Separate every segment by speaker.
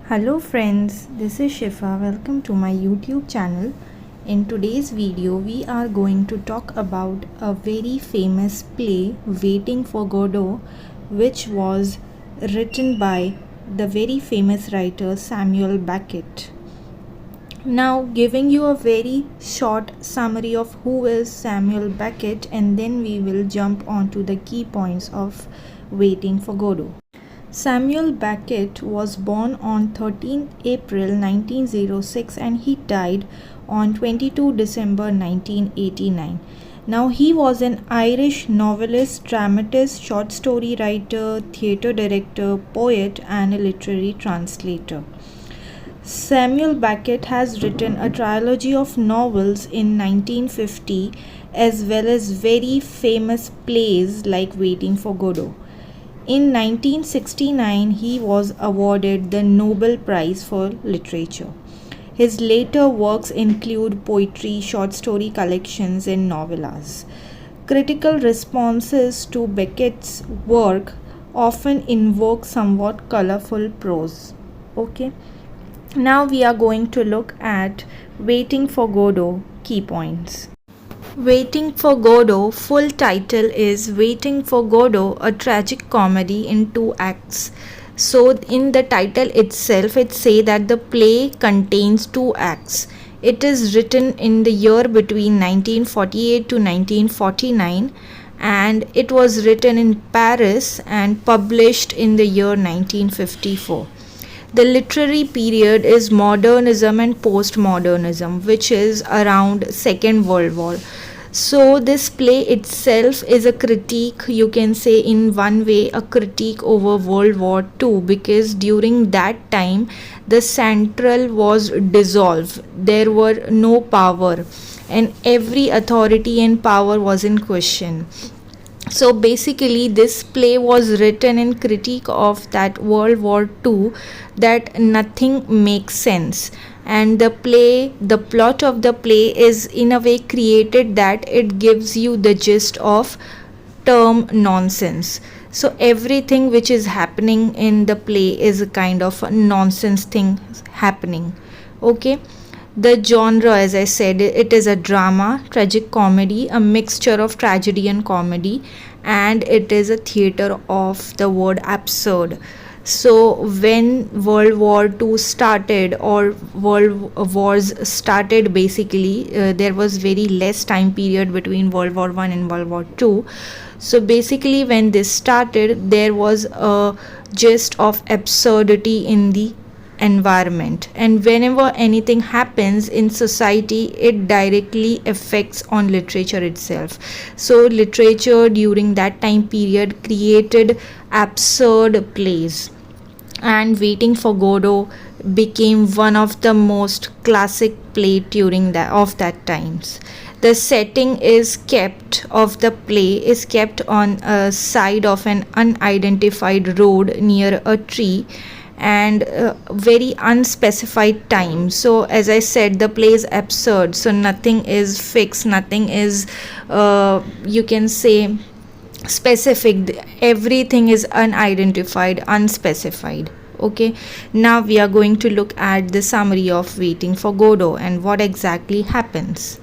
Speaker 1: Hello friends, this is Shifa. Welcome to my YouTube channel. In today's video, we are going to talk about a very famous play, Waiting for Godot, which was written by the very famous writer Samuel Beckett. Now, giving you a very short summary of who is Samuel Beckett, and then we will jump onto the key points of Waiting for Godot. Samuel Beckett was born on 13 April 1906 and he died on 22 December 1989. Now, he was an Irish novelist, dramatist, short story writer, theatre director, poet, and a literary translator. Samuel Beckett has written a trilogy of novels in 1950 as well as very famous plays like Waiting for Godot. In 1969, he was awarded the Nobel Prize for Literature. His later works include poetry, short story collections, and novellas. Critical responses to Beckett's work often invoke somewhat colorful prose. Okay. Now we are going to look at Waiting for Godot key points. Waiting for Godot full title is Waiting for Godot, a tragic comedy in 2 acts. So in the title itself it says that the play contains 2 acts. It is written in the year between 1948 to 1949 and it was written in Paris and published in the year 1954. The literary period is modernism and postmodernism, which is around Second World War. So this play itself is a critique, you can say in one way a critique over World War II, because during that time the central was dissolved. There were no power and every authority and power was in question. So basically this play was written in critique of that World War II, that nothing makes sense, and the plot of the play is in a way created that it gives you the gist of term nonsense. So everything which is happening in the play is a kind of a nonsense thing happening. Okay. The genre, as I said, it is a drama, tragic comedy, a mixture of tragedy and comedy, and it is a theatre of the word absurd. So when World War II started, or world wars started, basically there was very less time period between World War I and World War II. So basically when this started, there was a gist of absurdity in the environment, and whenever anything happens in society it directly affects on literature itself. So literature during that time period created absurd plays, and Waiting for Godot became one of the most classic play during that times. The setting is kept of the play is kept on a side of an unidentified road near a tree and very unspecified time. So as I said, the play is absurd, so nothing is fixed, nothing is you can say specific, everything is unidentified, unspecified. Okay, now we are going to look at the summary of Waiting for Godot and what exactly happens.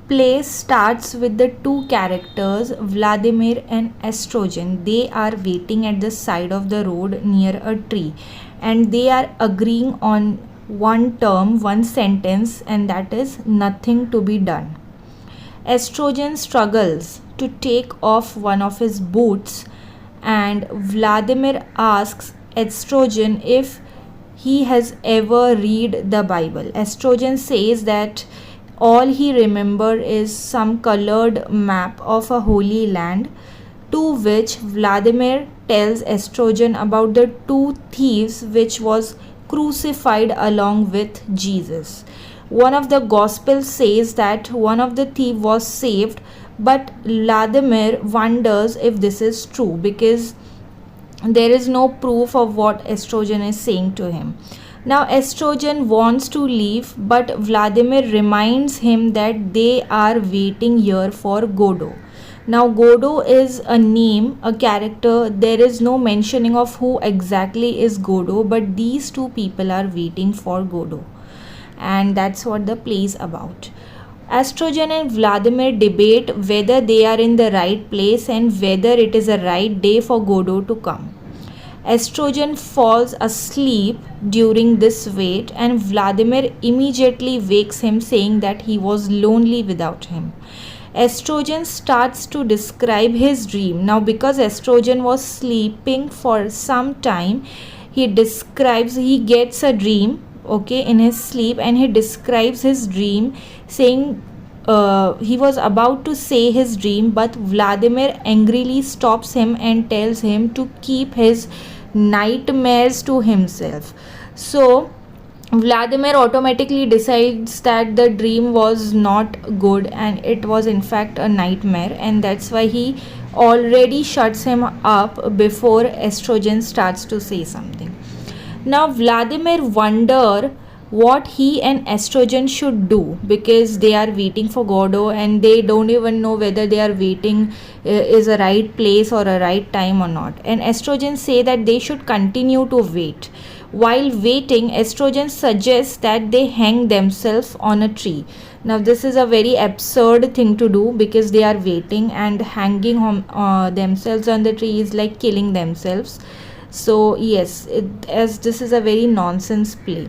Speaker 1: Play starts with the 2 characters, Vladimir and Estrogen. They are waiting at the side of the road near a tree and they are agreeing on one term, one sentence, and that is nothing to be done. Estrogen struggles to take off one of his boots and Vladimir asks Estrogen if he has ever read the Bible. Estrogen says that all he remembers is some colored map of a holy land, to which Vladimir tells Estrogen about the 2 thieves which was crucified along with Jesus. One of the Gospels says that one of the thieves was saved, but Vladimir wonders if this is true because there is no proof of what Estrogen is saying to him. Now Estrogen wants to leave, but Vladimir reminds him that they are waiting here for Godot. Now Godot is a name, a character. There is no mentioning of who exactly is Godot, but these two people are waiting for Godot, and that's what the play is about. Estrogen and Vladimir debate whether they are in the right place and whether it is a right day for Godot to come. Estrogen falls asleep during this wait, and Vladimir immediately wakes him, saying that he was lonely without him. Estrogen starts to describe his dream. Now, because Estrogen was sleeping for some time, he gets a dream, okay, in his sleep, and he describes his dream, saying he was about to say his dream, but Vladimir angrily stops him and tells him to keep his nightmares to himself. So Vladimir automatically decides that the dream was not good and it was in fact a nightmare, and that's why he already shuts him up before Estrogen starts to say something. Now Vladimir wonder what he and Estrogen should do, because they are waiting for Godot and they don't even know whether they are waiting is a right place or a right time or not. And Estrogen say that they should continue to wait. While waiting, Estrogen suggests that they hang themselves on a tree. Now this is a very absurd thing to do, because they are waiting, and hanging themselves on the tree is like killing themselves. So yes, as this is a very nonsense play.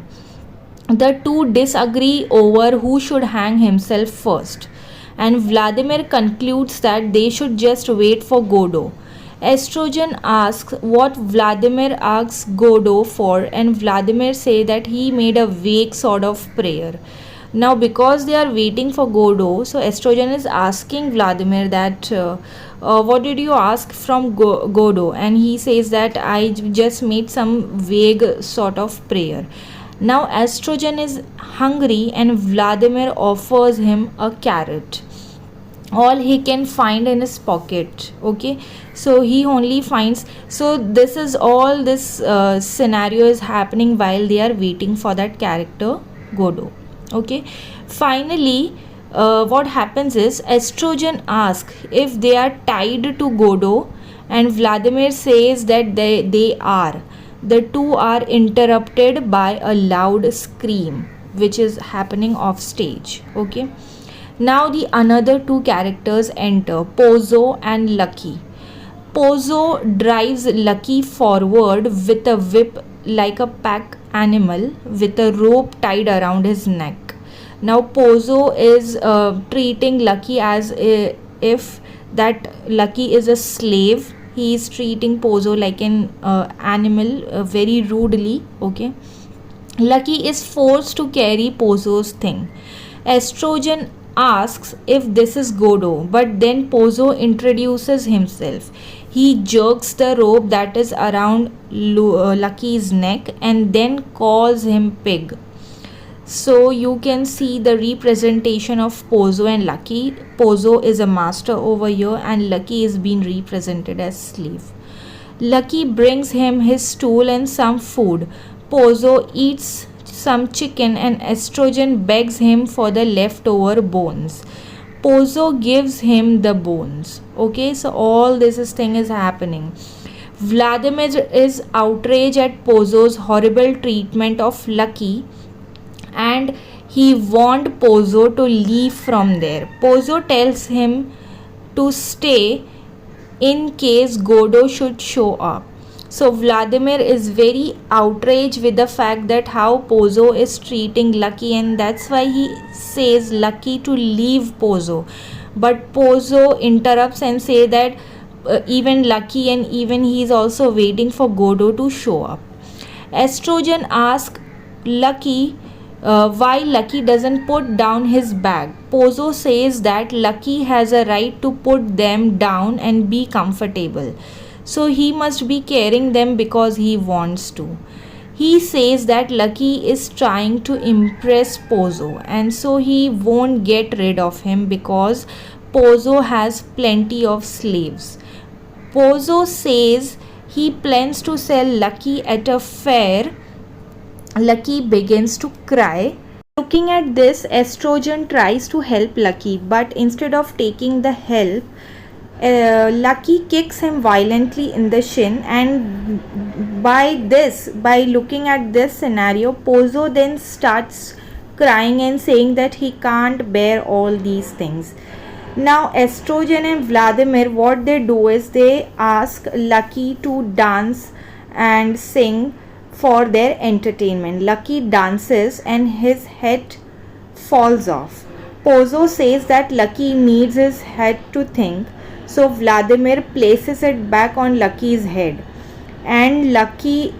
Speaker 1: The two disagree over who should hang himself first, and Vladimir concludes that they should just wait for Godot. Estrogen asks what Vladimir asks Godot for, and Vladimir say that he made a vague sort of prayer. Now because they are waiting for Godot, so Estrogen is asking Vladimir that what did you ask from Godot, and he says that I just made some vague sort of prayer. Now Estrogen is hungry and Vladimir offers him a carrot, all he can find in his pocket. Okay, so he only finds, so this is all this scenario is happening while they are waiting for that character Godot. Okay, finally what happens is Estrogen asks if they are tied to Godot, and Vladimir says that they are. The two are interrupted by a loud scream which is happening off stage. Okay, now the another two characters enter, Pozo and Lucky. Pozo drives Lucky forward with a whip like a pack animal with a rope tied around his neck. Now Pozo is treating Lucky as if that Lucky is a slave. He is treating Pozo like an animal very rudely. Okay, Lucky is forced to carry Pozo's thing. Estrogen asks if this is Godot, but then Pozo introduces himself. He jerks the rope that is around Lucky's neck and then calls him pig. So you can see the representation of Pozo and Lucky. Pozo is a master over here and Lucky is being represented as slave. Lucky brings him his stool and some food. Pozo eats some chicken and Estrogen begs him for the leftover bones. Pozo gives him the bones. Okay, so all this thing is happening. Vladimir is outraged at Pozo's horrible treatment of Lucky, and he warned Pozo to leave from there. Pozo tells him to stay in case Godot should show up. So Vladimir is very outraged with the fact that how Pozo is treating Lucky, and that's why he says Lucky to leave Pozo. But Pozo interrupts and say that even Lucky and even he is also waiting for Godot to show up. Estrogen asks Lucky why Lucky doesn't put down his bag. Pozo says that Lucky has a right to put them down and be comfortable. So he must be carrying them because he wants to. He says that Lucky is trying to impress Pozo, and so he won't get rid of him because Pozo has plenty of slaves. Pozo says he plans to sell Lucky at a fair. Lucky begins to cry. Looking at this, Estrogen tries to help Lucky, but instead of taking the help, Lucky kicks him violently in the shin, and by looking at this scenario, Pozo then starts crying and saying that he can't bear all these things. Now, Estrogen and Vladimir, what they do is they ask Lucky to dance and sing for their entertainment. Lucky dances and his head falls off. Pozo says that Lucky needs his head to think, so Vladimir places it back on Lucky's head, and Lucky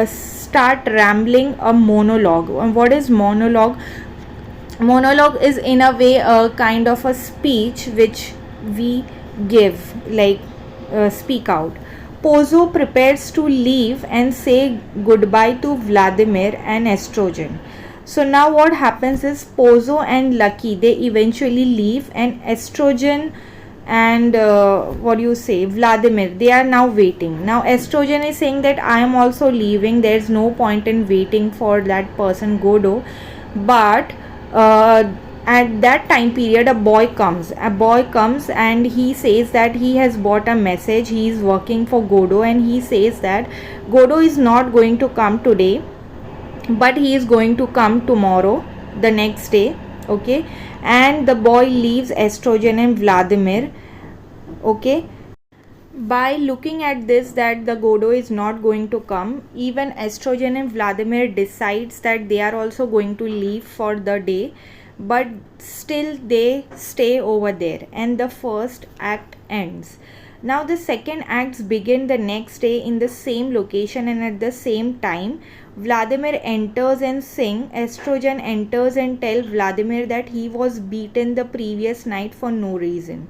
Speaker 1: start rambling a monologue. And what is monologue? Monologue is in a way a kind of a speech which we give, like speak out. Pozo prepares to leave and say goodbye to Vladimir and Estrogen. So now what happens is Pozo and Lucky, they eventually leave, and Estrogen and what do you say, Vladimir, they are now waiting. Now Estrogen is saying that I am also leaving, there is no point in waiting for that person Godot. But at that time period a boy comes and he says that he has bought a message. He is working for Godot, and he says that Godot is not going to come today, but he is going to come tomorrow, the next day. Okay, and the boy leaves Estrogen and Vladimir. Okay, by looking at this, that the Godot is not going to come, even Estrogen and Vladimir decides that they are also going to leave for the day, but still they stay over there, and the first act ends. Now the second acts begin the next day in the same location and at the same time. Vladimir enters and sings. Estrogen enters and tells Vladimir that he was beaten the previous night for no reason.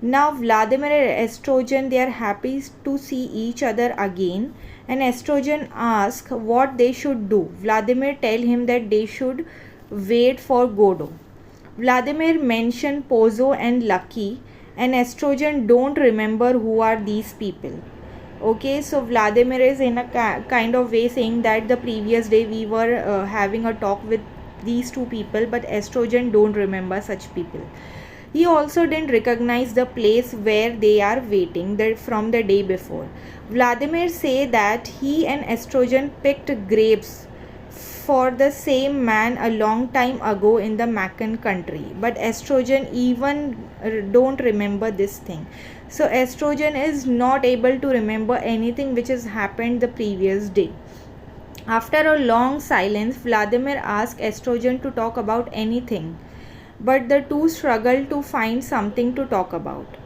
Speaker 1: Now Vladimir and Estrogen, they are happy to see each other again, and Estrogen asks what they should do. Vladimir tells him that they should wait for Godot. Vladimir mentioned Pozo and Lucky, and Estrogen don't remember who are these people. Okay, so Vladimir is in a kind of way saying that the previous day we were having a talk with these two people, but Estrogen don't remember such people. He also didn't recognize the place where they are waiting from the day before. Vladimir say that he and Estrogen picked grapes for the same man a long time ago in the Macan country, but Estrogen even don't remember this thing. So Estrogen is not able to remember anything which has happened the previous day. After a long silence, Vladimir asks Estrogen to talk about anything, but the two struggle to find something to talk about.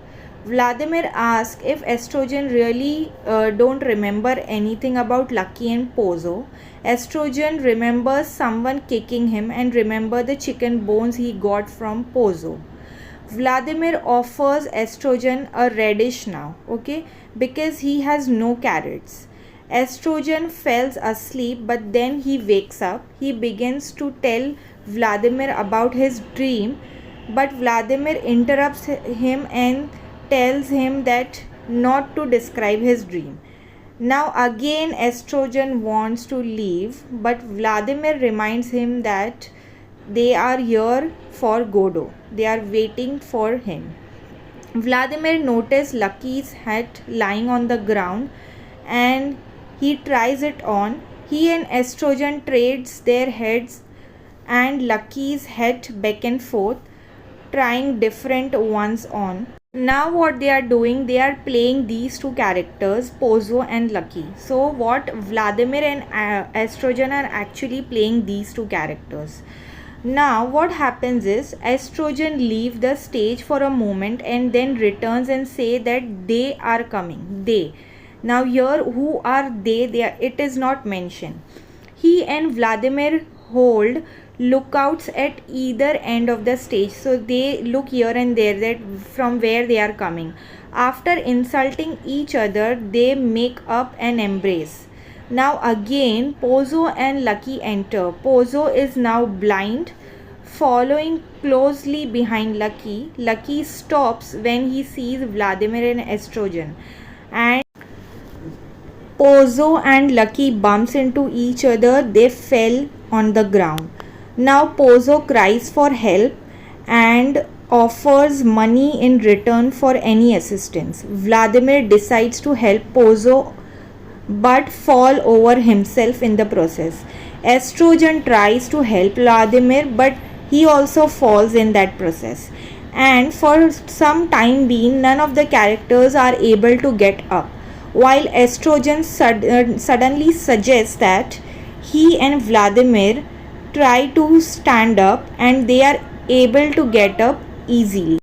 Speaker 1: Vladimir asks if Estrogen really don't remember anything about Lucky and Pozo. Estrogen remembers someone kicking him and remember the chicken bones he got from Pozo. Vladimir offers Estrogen a radish now, okay, because he has no carrots. Estrogen falls asleep, but then he wakes up. He begins to tell Vladimir about his dream, but Vladimir interrupts him and tells him that not to describe his dream. Now again Estrogen wants to leave, but Vladimir reminds him that they are here for Godot. They are waiting for him. Vladimir noticed Lucky's hat lying on the ground and he tries it on. He and Estrogen trades their heads and Lucky's head back and forth, trying different ones on. Now what they are doing, they are playing these two characters, Pozo and Lucky. So what Vladimir and Estrogen are actually playing these two characters. Now what happens is Estrogen leave the stage for a moment and then returns and say that they are coming. They. Now here who are they? It is not mentioned. He and Vladimir hold lookouts at either end of the stage, so they look here and there that from where they are coming. After insulting each other, they make up an embrace. Now again Pozo and Lucky enter. Pozo is now blind, following closely behind Lucky. Lucky stops when he sees Vladimir and Estrogen, and Pozo and Lucky bumps into each other. They fell on the ground. Now Pozo cries for help, and offers money in return for any assistance. Vladimir decides to help Pozo but fall over himself in the process. Estrogen tries to help Vladimir, but he also falls in that process. And for some time being, none of the characters are able to get up, while Estrogen suddenly suggests that he and Vladimir try to stand up and they are able to get up easily.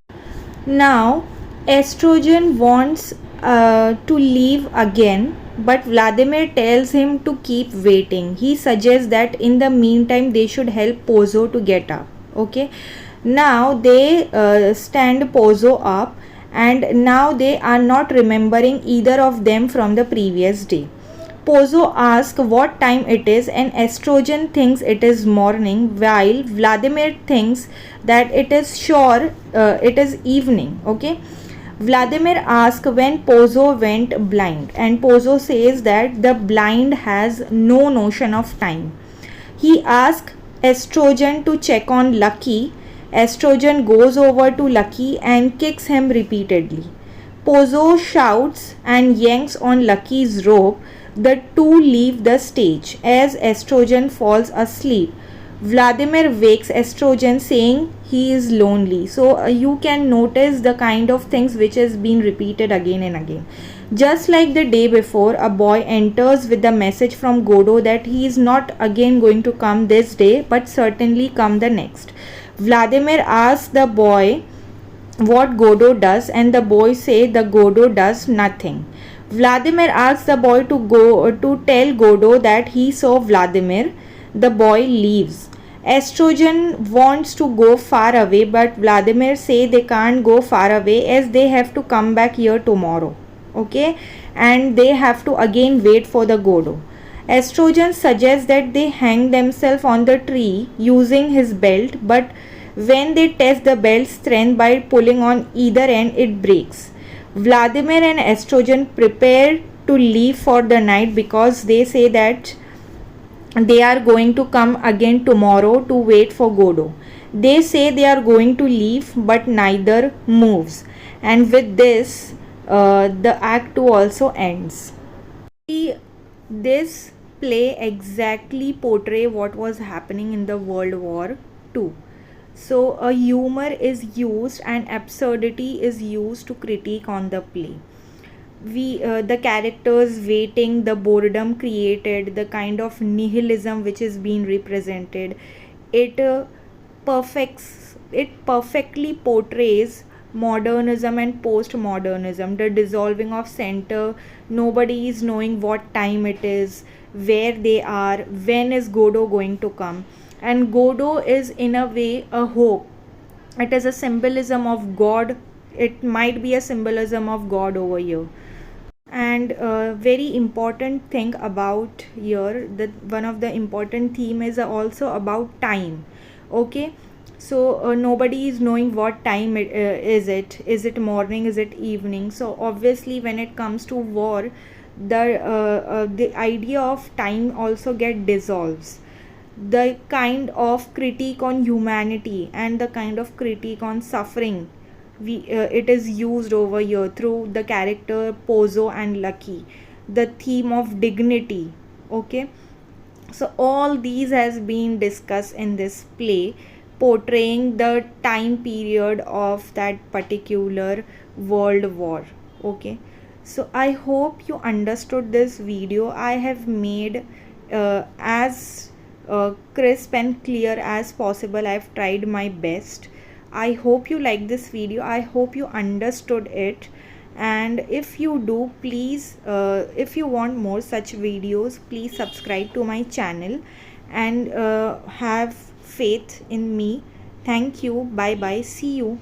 Speaker 1: Now, Estrogen wants to leave again, but Vladimir tells him to keep waiting. He suggests that in the meantime they should help Pozo to get up. Okay, now they stand Pozo up, and now they are not remembering either of them from the previous day. Pozo asks what time it is, and Estrogen thinks it is morning, while Vladimir thinks that it is evening. Okay. Vladimir asks when Pozo went blind, and Pozo says that the blind has no notion of time. He asks Estrogen to check on Lucky. Estrogen goes over to Lucky and kicks him repeatedly. Pozo shouts and yanks on Lucky's rope. The two leave the stage as Estrogen falls asleep. Vladimir wakes Estrogen saying he is lonely. So you can notice the kind of things which has been repeated again and again. Just like the day before, a boy enters with the message from Godot that he is not again going to come this day but certainly come the next. Vladimir asks the boy what Godot does, and the boy says the Godot does nothing. Vladimir asks the boy to tell Godot that he saw Vladimir. The boy leaves. Estrogen wants to go far away, but Vladimir say they can't go far away as they have to come back here tomorrow. Okay, and they have to again wait for the Godot. Estrogen suggests that they hang themselves on the tree using his belt, but when they test the belt's strength by pulling on either end, it breaks. Vladimir and Estrogen prepare to leave for the night because they say that they are going to come again tomorrow to wait for Godot. They say they are going to leave, but neither moves. And with this, the act 2 also ends. This play exactly portray what was happening in the World War II. So a humor is used and absurdity is used to critique on the play. The characters waiting, the boredom created, the kind of nihilism which is being represented, it perfectly portrays modernism and postmodernism, the dissolving of center. Nobody is knowing what time it is, where they are, when is Godot going to come. And Godot is in a way a hope. It is a symbolism of God. It might be a symbolism of God over here. And very important thing about here, that one of the important theme is also about time. Okay, so nobody is knowing what time is it morning, is it evening. So obviously when it comes to war, the idea of time also get dissolves. The kind of critique on humanity and the kind of critique on suffering, it is used over here through the character Pozo and Lucky. The theme of dignity. Okay, so all these has been discussed in this play, portraying the time period of that particular world war. Okay, so I hope you understood this video. I have made as crisp and clear as possible. I've tried my best. I hope you like this video. I hope you understood it. And if you do, please if you want more such videos, please subscribe to my channel and have faith in me. Thank you. Bye bye. See you.